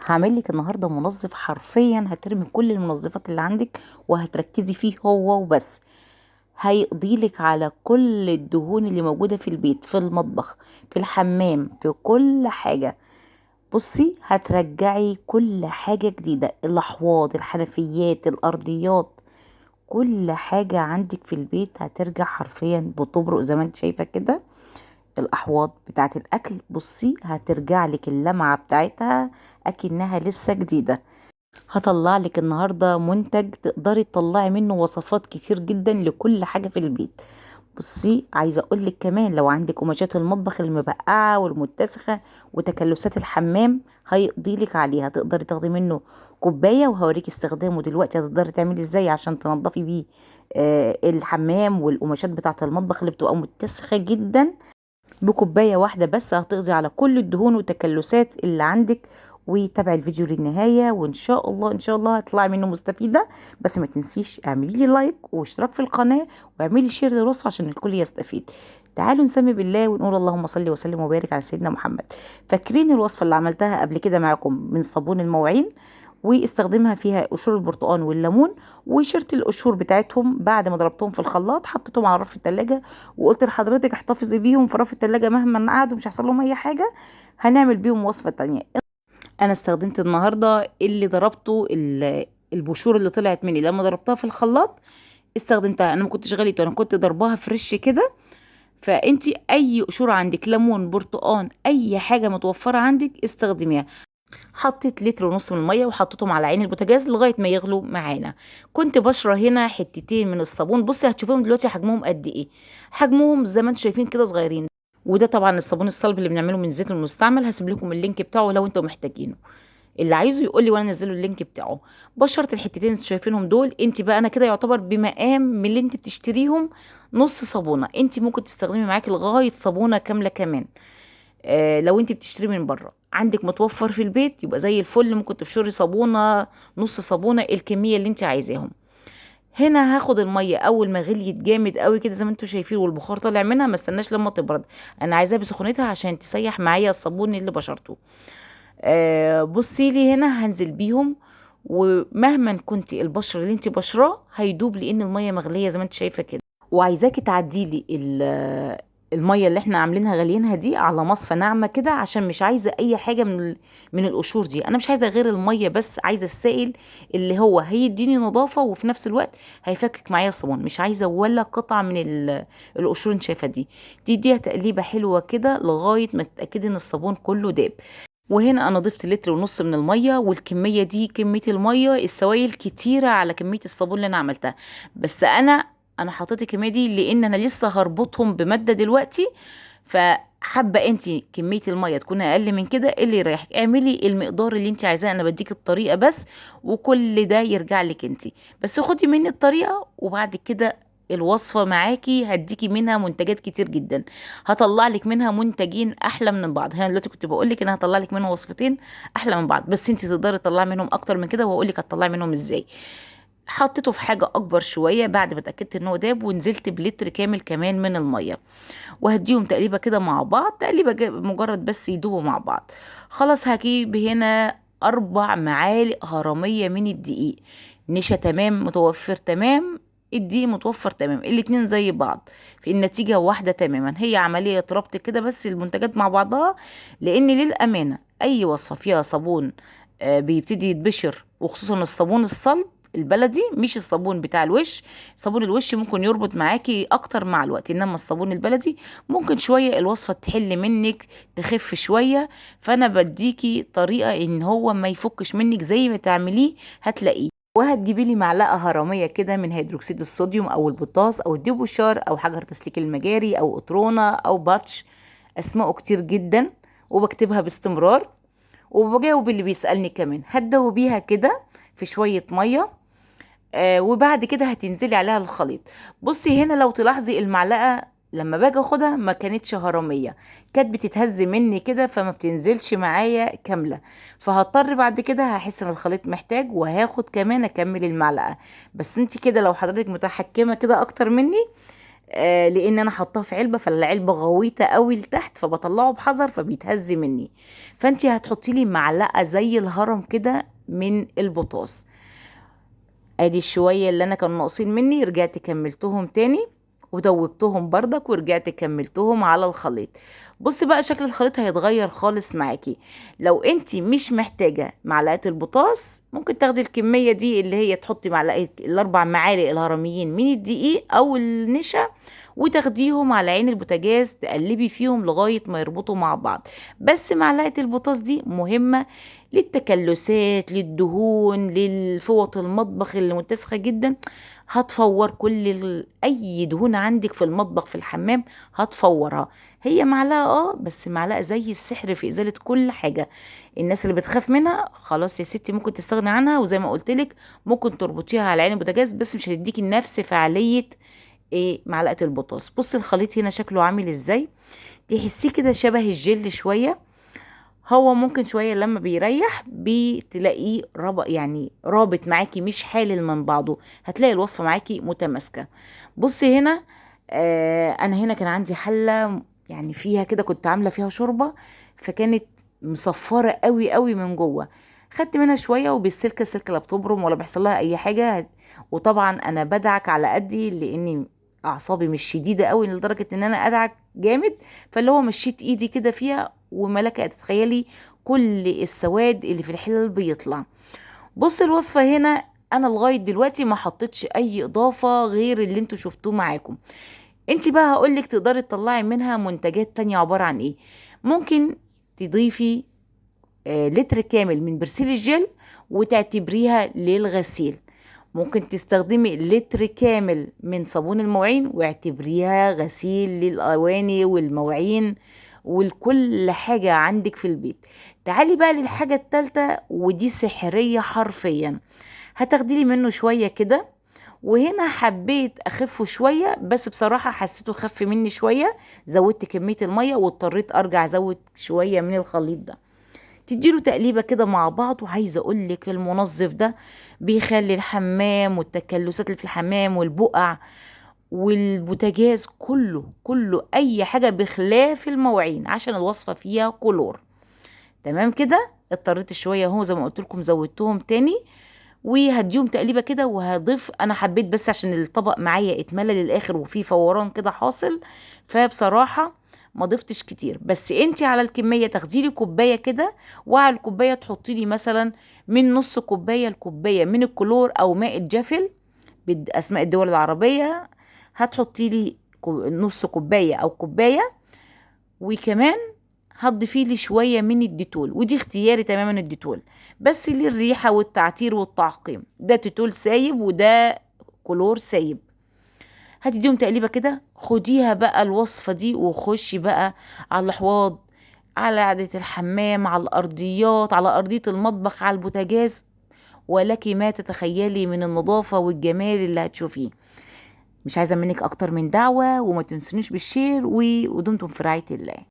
هعمل لك النهارده منظف حرفيا هترمي كل المنظفات اللي عندك وهتركزي فيه هو وبس. هيقضي لك على كل الدهون اللي موجوده في البيت، في المطبخ، في الحمام، في كل حاجه. بصي، هترجعي كل حاجه جديده، الاحواض، الحنفيات، الارضيات، كل حاجه عندك في البيت هترجع حرفيا بتبرق زي ما انت شايفه كده. الاحواض بتاعت الاكل بصي هترجع لك اللمعه بتاعتها اكنها لسه جديده. هطلع لك النهارده منتج تقدري تطلعي منه وصفات كتير جدا لكل حاجه في البيت. بصي، عايزه اقول لك كمان لو عندك قماشات المطبخ المبقعه والمتسخه وتكلسات الحمام هيقضي لك عليها، تقدري تاخدي منه كوبايه وهوريك استخدامه دلوقتي هتقدري تعملي ازاي عشان تنضفي بيه الحمام والقماشات بتاعه المطبخ اللي بتبقى متسخه جدا. بكوباية واحدة بس هتقضي على كل الدهون والتكلسات اللي عندك. وتابعي الفيديو للنهاية وان شاء الله ان شاء الله هتطلعي منه مستفيدة. بس ما تنسيش اعملي لي لايك واشتراك في القناة واعملي شير للوصفة عشان الكل يستفيد. تعالوا نسمي بالله ونقول اللهم صل وسلم وبارك على سيدنا محمد. فاكرين الوصفة اللي عملتها قبل كده معاكم من صابون المواعين واستخدمها فيها قشور البرتقال والليمون، وشرت القشور بتاعتهم بعد ما ضربتهم في الخلاط حطيتهم على رف التلاجة وقلت لحضرتك احتفظي بيهم في رف التلاجة مهما قعدوا مش هيحصل لهم اي حاجة. هنعمل بيهم وصفة تانية. انا استخدمت النهاردة اللي ضربته البشور اللي طلعت مني لما ضربتها في الخلاط استخدمتها. انا ما كنتش غليته، انا كنت ضرباها فريش كده. فانتي اي قشور عندك، ليمون، برتقان، اي حاجة متوفرة عندك استخدميها. حطيت لتر ونص من الميه وحطيتهم على عين البوتاجاز لغايه ما يغلوا معانا. كنت بشرى هنا حتتين من الصابون، بصي هتشوفيهم دلوقتي حجمهم قد ايه. حجمهم زي ما انتم شايفين كده صغيرين. وده طبعا الصابون الصلب اللي بنعمله من الزيت المستعمل، هسيب لكم اللينك بتاعه لو انتم محتاجينه. اللي عايزه يقول لي وانا انزله اللينك بتاعه. بشرت الحتتين اللي انتوا شايفينهم دول. انت بقى انا كده يعتبر بمقام من اللي انت بتشتريهم نص صابونه، انت ممكن تستخدمي معاكي لغايه صابونه كامله كمان. لو انت بتشتري من بره عندك متوفر في البيت يبقى زي الفل، ممكن تبشري صابونه، نص صابونه، الكميه اللي انت عايزاهم. هنا هاخد الميه اول ما غليت جامد قوي كده زي ما انتم شايفين والبخار طالع منها، ما استناش لما تبرد، انا عايزاها بسخونتها عشان تسيح معايا الصابون اللي بشرته. بصي لي هنا هنزل بيهم. ومهما كنت البشره اللي انت بشراه هيدوب لان الميه مغليه زي ما انت شايفه كده. وعايزاكي تعديلي الميه اللي احنا عاملينها غاليينها دي على مصفى ناعمه كده عشان مش عايزه اي حاجه من القشور دي. انا مش عايزه غير الميه بس، عايزه السائل اللي هو هيديني نظافه وفي نفس الوقت هيفكك معايا الصابون. مش عايزه ولا قطعه من القشور انت شايفه دي. دي تقليبه حلوه كده لغايه ما تتاكدي ان الصابون كله داب. وهنا انا ضفت لتر ونص من الميه، والكميه دي كميه الميه السوائل كتيره على كميه الصابون اللي انا عملتها. بس انا حطيت الكميه دي لان انا لسه هربطهم بماده دلوقتي. فحابه انت كميه الميه تكون اقل من كده، إيه اللي يريحك اعملي المقدار اللي انت عايزاه، انا بديك الطريقه بس وكل ده يرجع لك انت. بس خدي مني الطريقه وبعد كده الوصفه معاكي هديكي منها منتجات كتير جدا. هطلع لك منها منتجين احلى من بعض. هنا دلوقتي كنت بقول لك ان هطلع لك منهم وصفتين احلى من بعض، بس انت تقدري تطلعي منهم اكتر من كده وهقول لك هتطلعي منهم ازاي. حطيته في حاجه اكبر شويه بعد ما اتاكدت ان هو داب، ونزلت بلتر كامل كمان من الميه. وهديهم تقليبه كده مع بعض، تقليبه مجرد بس يدوبوا مع بعض. خلاص هجيب هنا 4 معالق هرميه من الدقيق. نشا تمام متوفر تمام، الدقيق متوفر تمام، الاتنين زي بعض في النتيجة واحدة تماما. هي عملية ربط كده بس المنتجات مع بعضها. لان للأمانة اي وصفة فيها صابون بيبتدي يتبشر، وخصوصا الصابون الصلب البلدي مش الصابون بتاع الوش. صابون الوش ممكن يربط معاكي اكتر مع الوقت، انما الصابون البلدي ممكن شوية الوصفة تحل منك، تخف شوية. فانا بديكي طريقة ان هو ما يفكش منك زي ما تعمليه هتلاقيه. وهتجيبي لي معلقه هرميه كده من هيدروكسيد الصوديوم او البوتاس او الديبوشار او حجر تسليك المجاري او قطرونه او باتش. اسماءه كتير جدا وبكتبها باستمرار. وبجاوب اللي بيسالني كمان. هتدوبيها كده في شويه ميه. وبعد كده هتنزلي عليها الخليط. بصي هنا لو تلاحظي المعلقه لما باجي اخدها ما كانتش هرميه، كانت بتتهز مني كده فما بتنزلش معايا كامله. فهضطر بعد كده هحس ان الخليط محتاج وهاخد كمان اكمل المعلقه. بس انت كده لو حضرتك متحكمه كده اكتر مني لان انا حطاه في علبه، فالعلبه غويطه قوي لتحت، فبطلعه بحذر فبيتهز مني. فانتي هتحطي لي معلقه زي الهرم كده من البوتاص. ادي الشويه اللي انا كانوا ناقصين مني، رجعت كملتهم تاني ودوبتهم بردك ورجعت كملتهم على الخليط. بصي بقى شكل الخليط هيتغير خالص معاكي. لو انتي مش محتاجه معلقه البوتاص، ممكن تاخدي الكميه دي اللي هي تحطي معلقه الاربع معالق الهرميين من الدقيق او النشا، وتاخديهم على عين البوتاجاز تقلبي فيهم لغايه ما يربطوا مع بعض. بس معلقه البوتاص دي مهمه للتكلسات، للدهون، للفوط المطبخ اللي متسخة جدا. هتفور كل اي دهون عندك في المطبخ في الحمام، هتفورها. هي معلقة بس معلقة زي السحر في ازالة كل حاجة. الناس اللي بتخاف منها خلاص يا ستي ممكن تستغني عنها، وزي ما قلتلك ممكن تربطيها على عين البوتاجاز، بس مش هتديكي نفس فعالية معلقة البوتاص. بصي الخليط هنا شكله عامل ازاي، تحسيه كده شبه الجل شوية. هو ممكن شوية لما بيريح بتلاقيه يعني رابط معاكي، مش حالل من بعضه، هتلاقي الوصفة معاكي متماسكة. بصي هنا، انا هنا كان عندي حلة يعني فيها كده، كنت عاملة فيها شوربة، فكانت مصفرة قوي قوي من جوه. خدت منها شوية وبالسلكة، السلكة لا بتبرم ولا بيحصل لها اي حاجة. وطبعا انا بدعك على قدي لاني اعصابي مش شديدة قوي لدرجة ان انا ادعك جامد. فاللي هو مشيت ايدي كده فيها وملكة تتخيلي كل السواد اللي في الحلل بيطلع. بص الوصفة هنا انا لغاية دلوقتي ما حطيتش اي اضافة غير اللي انتوا شفتوه معاكم. انت بقى هقولك تقدري تطلعي منها منتجات تانية عبارة عن ايه. ممكن تضيفي لتر كامل من برسيل الجل وتعتبريها للغسيل. ممكن تستخدمي لتر كامل من صابون المواعين واعتبريها غسيل للأواني والمواعين والكل حاجة عندك في البيت. تعالي بقى للحاجة التالتة، ودي سحرية حرفيا. هتاخدي لي منه شوية كده، وهنا حبيت اخفه شوية، بس بصراحة حسيته خف مني شوية، زودت كمية المية واضطريت ارجع ازود شوية من الخليط ده. تديله تقليبة كده مع بعض. وعايزة اقولك المنظف ده بيخلي الحمام والتكلسات اللي في الحمام والبقع والبوتاجاز كله اي حاجة بخلاف المواعين، عشان الوصفة فيها كلور. تمام كده. اضطريت شوية اهو زي ما قلت لكم زودتهم تاني، وهديهم تقليبه كده. وهضيف، انا حبيت بس عشان الطبق معايا اتملى للاخر وفيه فوران كده حاصل، فبصراحه ما ضفتش كتير. بس انتي على الكميه تاخدي لي كوبايه كده، وعلى الكوبايه تحطي لي مثلا من نص كوبايه لكوبايه من الكلور او ماء الجافل باسماء الدول العربيه. هتحطي لي نص كوبايه او كوبايه. وكمان هتضيفي لي شويه من الديتول، ودي اختياري تماما الديتول، بس للريحه والتعطير والتعقيم. ده ديتول سايب وده كلور سايب. هتديهم تقليبه كده. خديها بقى الوصفه دي وخشي بقى على الحواض، على قعده الحمام، على الارضيات، على ارضيه المطبخ، على البوتاجاز، ولك ما تتخيلي من النظافه والجمال اللي هتشوفيه. مش عايزه منك اكتر من دعوه، وما تنسونيش بالشير ودمتم في رعايه الله.